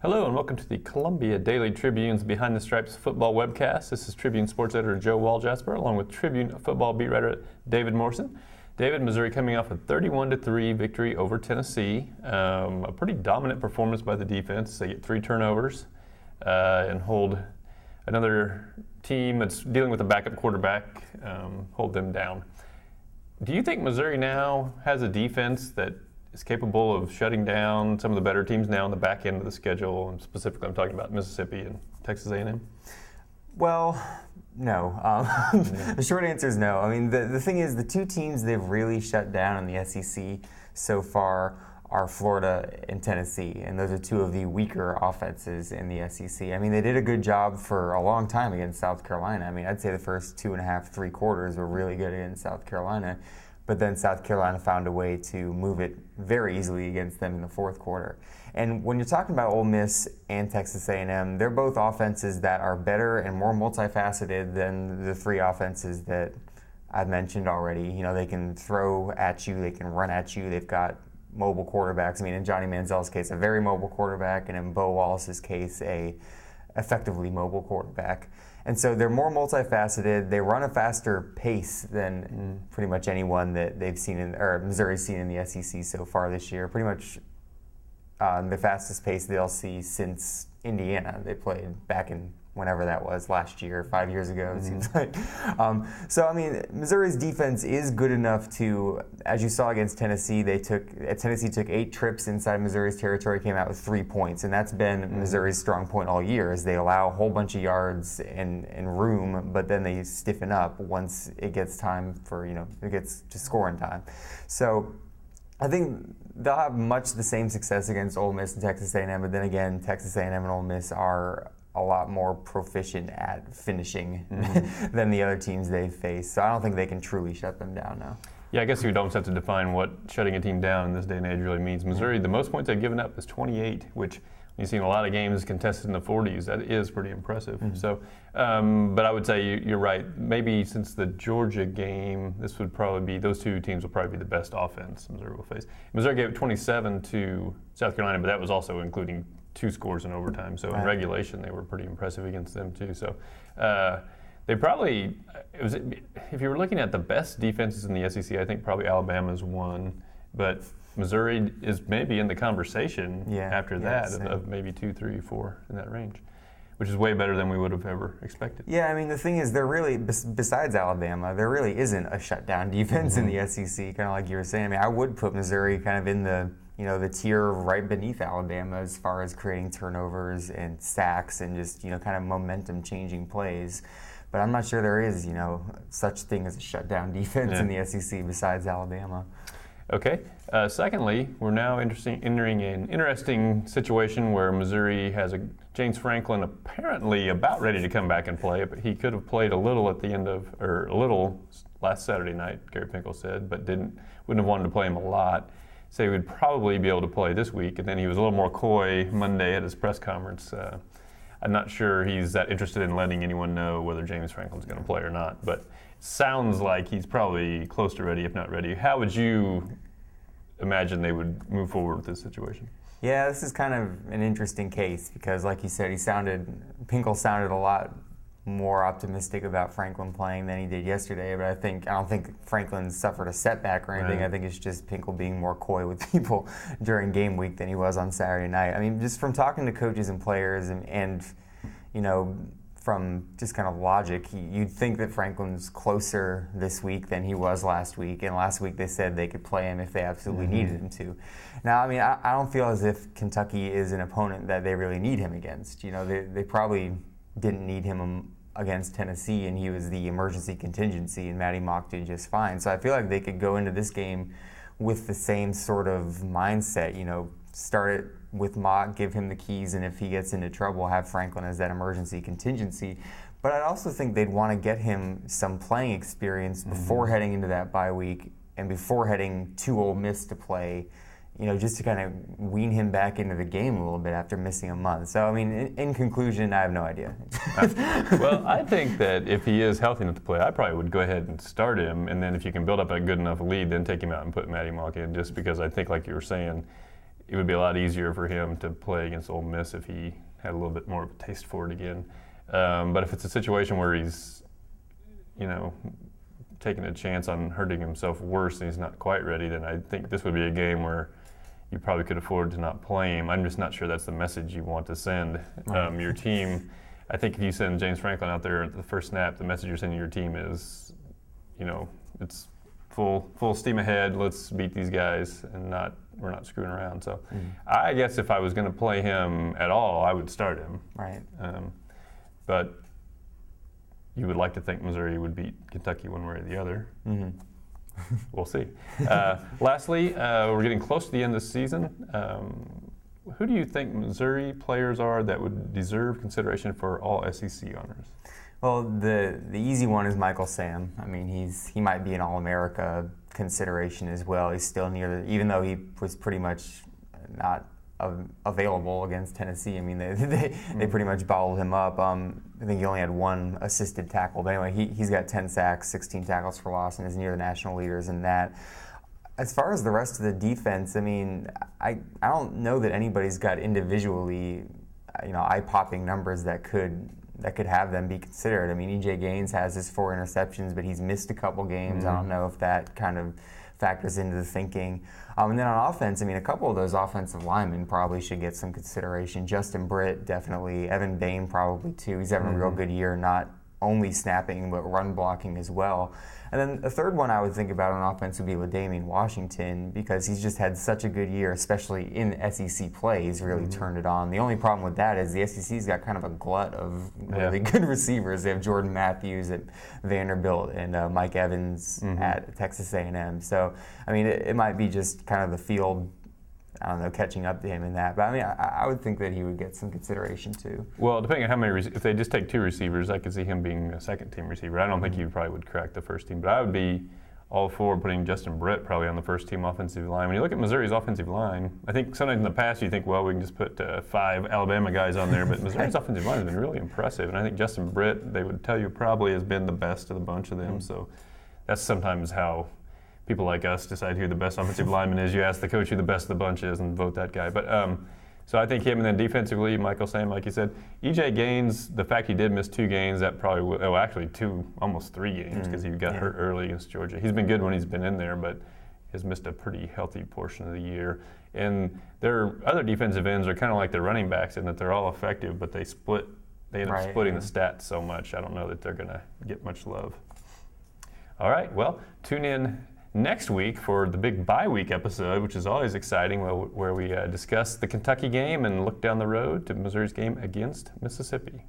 Hello and welcome to the Columbia Daily Tribune's Behind the Stripes football webcast. This is Tribune sports editor Joe Waljasper along with Tribune football beat writer David Morrison. David, Missouri coming off a 31-3 victory over Tennessee. A pretty dominant performance by the defense. They get 3 turnovers and hold another team that's dealing with a backup quarterback, hold them down. Do you think Missouri now has a defense that is capable of shutting down some of the better teams now on the back end of the schedule? And specifically, I'm talking about Mississippi and Texas A&M. Well, no. The short answer is no. I mean, the thing is, the two teams they've really shut down in the SEC so far are Florida and Tennessee, and those are two of the weaker offenses in the SEC. I mean, they did a good job for a long time against South Carolina. I mean, I'd say the first 2.5, 3 quarters were really good against South Carolina. But then South Carolina found a way to move it very easily against them in the fourth quarter. And when you're talking about Ole Miss and Texas A&M, they're both offenses that are better and more multifaceted than the 3 offenses that I've mentioned already. You know, they can throw at you, they can run at you, they've got mobile quarterbacks. I mean, in Johnny Manziel's case, a very mobile quarterback, and in Bo Wallace's case, a effectively mobile quarterback. And so they're more multifaceted. They run a faster pace than pretty much anyone that they've seen or Missouri's seen in the SEC so far this year. Pretty much the fastest pace they'll see since Indiana. They played back in whenever that was, last year, 5 years ago, it seems like. So, I mean, Missouri's defense is good enough to, as you saw against Tennessee, Tennessee took 8 trips inside Missouri's territory, came out with 3 points, and that's been Missouri's strong point all year, is they allow a whole bunch of yards and room, but then they stiffen up once it gets time for, it gets to scoring time. So, I think they'll have much the same success against Ole Miss and Texas A&M, but then again, Texas A&M and Ole Miss are a lot more proficient at finishing than the other teams they've faced. So I don't think they can truly shut them down now. Yeah, I guess you'd almost have to define what shutting a team down in this day and age really means. Missouri, the most points they've given up is 28, which you've seen a lot of games contested in the 40s. That is pretty impressive. So, but I would say you're right. Maybe since the Georgia game, those 2 teams will probably be the best offense Missouri will face. Missouri gave 27 to South Carolina, but that was also including 2 scores in overtime. So in regulation, they were pretty impressive against them too. So they probably, if you were looking at the best defenses in the SEC, I think probably Alabama's one, but Missouri is maybe in the conversation after that of maybe 2, 3, 4 in that range, which is way better than we would have ever expected. Yeah, I mean, the thing is, there really, besides Alabama, there really isn't a shutdown defense in the SEC, kind of like you were saying. I mean, I would put Missouri kind of in the tier right beneath Alabama as far as creating turnovers and sacks and just, kind of momentum-changing plays. But I'm not sure there is, such thing as a shutdown defense in the SEC besides Alabama. Okay. Secondly, we're now entering an interesting situation where Missouri has James Franklin apparently about ready to come back and play, but he could have played a little last Saturday night, Gary Pinkel said, but wouldn't have wanted to play him a lot. So he would probably be able to play this week, and then he was a little more coy Monday at his press conference. I'm not sure he's that interested in letting anyone know whether James Franklin's going to play or not, but it sounds like he's probably close to ready, if not ready. How would you imagine they would move forward with this situation? Yeah, this is kind of an interesting case because, like you said, Pinkel sounded a lot more optimistic about Franklin playing than he did yesterday, but I don't think Franklin suffered a setback or anything. Right. I think it's just Pinkel being more coy with people during game week than he was on Saturday night. I mean, just from talking to coaches and players and from just kind of logic, you'd think that Franklin's closer this week than he was last week, and last week they said they could play him if they absolutely needed him to. Now, I mean, I don't feel as if Kentucky is an opponent that they really need him against. They probably didn't need him against Tennessee, and he was the emergency contingency, and Matty Mock did just fine. So I feel like they could go into this game with the same sort of mindset, start it with Mock, give him the keys, and if he gets into trouble, have Franklin as that emergency contingency. But I also think they'd want to get him some playing experience before heading into that bye week and before heading to Ole Miss to play, just to kind of wean him back into the game a little bit after missing a month. So, I mean, in conclusion, I have no idea. Well, I think that if he is healthy enough to play, I probably would go ahead and start him, and then if you can build up a good enough lead, then take him out and put Matty Mock in, just because I think, like you were saying, it would be a lot easier for him to play against Ole Miss if he had a little bit more of a taste for it again. But if it's a situation where he's, taking a chance on hurting himself worse and he's not quite ready, then I think this would be a game where you probably could afford to not play him. I'm just not sure that's the message you want to send your team. I think if you send James Franklin out there at the first snap, the message you're sending your team is, it's full steam ahead. Let's beat these guys, and we're not screwing around. So, I guess if I was going to play him at all, I would start him. Right. But you would like to think Missouri would beat Kentucky one way or the other. Mm-hmm. We'll see. Lastly, we're getting close to the end of the season. Who do you think Missouri players are that would deserve consideration for all SEC honors? Well, the easy one is Michael Sam. I mean, he might be an All-America consideration as well. He's still even though he was pretty much not available against Tennessee. I mean, they pretty much bottled him up. I think he only had one assisted tackle. But anyway, he's got 10 sacks, 16 tackles for loss, and is near the national leaders in that. As far as the rest of the defense, I mean, I don't know that anybody's got individually, eye-popping numbers that could have them be considered. I mean, E.J. Gaines has his 4 interceptions, but he's missed a couple games. I don't know if that kind of factors into the thinking. And then on offense, I mean, a couple of those offensive linemen probably should get some consideration. Justin Britt, definitely. Evan Bain, probably, too. He's having a real good year, not only snapping, but run blocking as well. And then the third one I would think about on offense would be LaDainian Washington, because he's just had such a good year, especially in SEC play. He's really turned it on. The only problem with that is the SEC's got kind of a glut of really good receivers. They have Jordan Matthews at Vanderbilt and Mike Evans at Texas A&M. So, I mean, it might be just kind of the field, catching up to him in that. But I mean, I would think that he would get some consideration too. Well, depending on how many, if they just take 2 receivers, I could see him being a second-team receiver. I don't think he probably would crack the first team, but I would be all for putting Justin Britt probably on the first-team offensive line. When you look at Missouri's offensive line, I think sometimes in the past you think, well, we can just put 5 Alabama guys on there, but Missouri's offensive line has been really impressive, and I think Justin Britt, they would tell you, probably has been the best of the bunch of them. So that's sometimes how people like us decide who the best offensive lineman is. You ask the coach who the best of the bunch is and vote that guy. But so I think him, and then defensively, Michael Sam, like you said. E.J. Gaines, the fact he did miss 2 games, that probably would, actually 2, almost 3 games, because he got hurt early against Georgia. He's been good when he's been in there, but has missed a pretty healthy portion of the year. And their other defensive ends are kind of like the running backs in that they're all effective, but they end up splitting the stats so much. I don't know that they're going to get much love. All right, well, tune in next week for the big bye week episode, which is always exciting, where we discuss the Kentucky game and look down the road to Missouri's game against Mississippi.